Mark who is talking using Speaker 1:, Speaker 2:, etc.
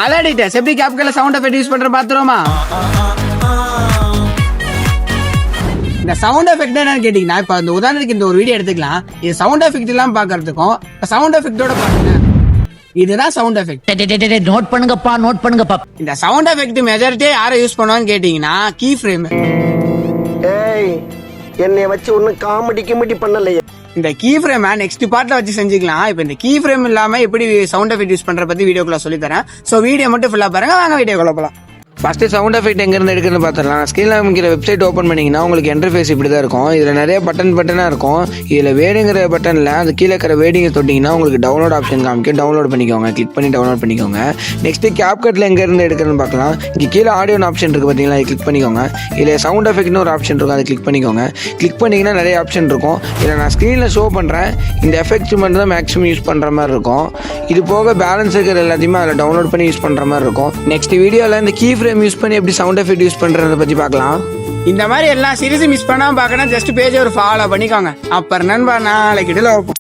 Speaker 1: அலடிட்டஸ் எப்படி கேப்கட்ல sound effect use பண்ற பாத்துருவோமா? இந்த சவுண்ட் எஃபெக்ட் என்னன்னு கேட்டீங்கன்னா, இப்ப இந்த உதாரணத்துக்கு இந்த ஒரு வீடியோ எடுத்துக்கலாம். இது சவுண்ட் எஃபெக்ட் எல்லாம் பாக்குறதுக்கும் சவுண்ட் எஃபெக்டோட பாருங்க, இதுதான் சவுண்ட் எஃபெக்ட்.
Speaker 2: நோட் பண்ணுங்கப்பா, நோட் பண்ணுங்கப்பா.
Speaker 1: இந்த சவுண்ட் எஃபெக்ட் மெஜாரிட்டி யாரை யூஸ் பண்ணுவான்னு கேட்டீங்கன்னா, கீ ஃப்ரேம்.
Speaker 3: என்னை வச்சு ஒன்னும் காமெடி பண்ணலையே.
Speaker 1: இந்த கீ ஃப்ரேம் நெக்ஸ்ட் பார்ட்ல வச்சு செஞ்சுக்கலாம். இப்போ இந்த கீ ஃப்ரேம் இல்லாம எப்படி சவுண்ட் எஃபெக்ட் யூஸ் பண்ற பத்தி வீடியோக்குள்ள சொல்லி தரேன். சோ வீடியோ மட்டும் ஃபுல்லா பாருங்க. வாங்க வீடியோக்குள்ள போலாம். ஃபர்ஸ்ட் சவுண்ட் எஃபெக்ட் எங்க இருந்து எடுக்குன்னு பாத்துறலாம். ஸ்கிரீன்ல இருக்கிற வெப்சைட் ஓபன் பண்ணீங்கன்னா உங்களுக்கு இன்டர்ஃபேஸ் இப்படி தான் இருக்கும். இதுல நிறைய பட்டனா இருக்கும். இதுல வேடுங்கிற பட்டன்ல அது கீழே இருக்கிற வேடிங்கை தொட்டிங்கன்னா உங்களுக்கு டவுன்லோட் ஆப்ஷன் காமிக்கும். டவுன்லோட் பண்ணிக்கோங்க. கிளிக் பண்ணி டவுன்லோட் பண்ணிக்கோங்க. நெக்ஸ்ட் கேப்கட்ல எங்க இருந்து எடுக்கிறதுன்னு பார்க்கலாம். இங்க கீழே ஆடியோ ஆப்ஷன் இருக்கு பாத்தீங்களா, அதை கிளிக் பண்ணிக்கோங்க. இதுல சவுண்ட் எஃபெக்ட்னு ஒரு ஆப்ஷன் இருக்கும், அதை கிளிக் பண்ணிக்கோங்க. கிளிக் பண்ணீங்கன்னா நிறைய ஆப்ஷன் இருக்கும். இதில் நான் ஸ்க்ரீனில் ஷோ பண்ணுறேன். இந்த எஃபெக்ட்ஸ் மட்டும் தான் மேக்ஸிமம் யூஸ் பண்ணுற மாதிரி இருக்கும். இது போக பேலன்ஸ் இருக்கிற எல்லாத்தையுமே அதில் டவுன்லோட் பண்ணி யூஸ் பண்ணுற மாதிரி இருக்கும். நெக்ஸ்ட் வீடியோவில் இந்த கீ ஃப்ரேம் யூஸ் பண்ணி எப்படி சவுண்ட் எஃபெக்ட் யூஸ் பண்ணுறதை பற்றி பார்க்கலாம். இந்த மாதிரி எல்லா சீரிஸும் மிஸ் பண்ணாமல் பார்க்கணும். ஜஸ்ட் பேஜ் ஒரு ஃபாலோ பண்ணிக்கோங்க. அப்புறம் நண்பா நாளைக்கு வைப்போம்.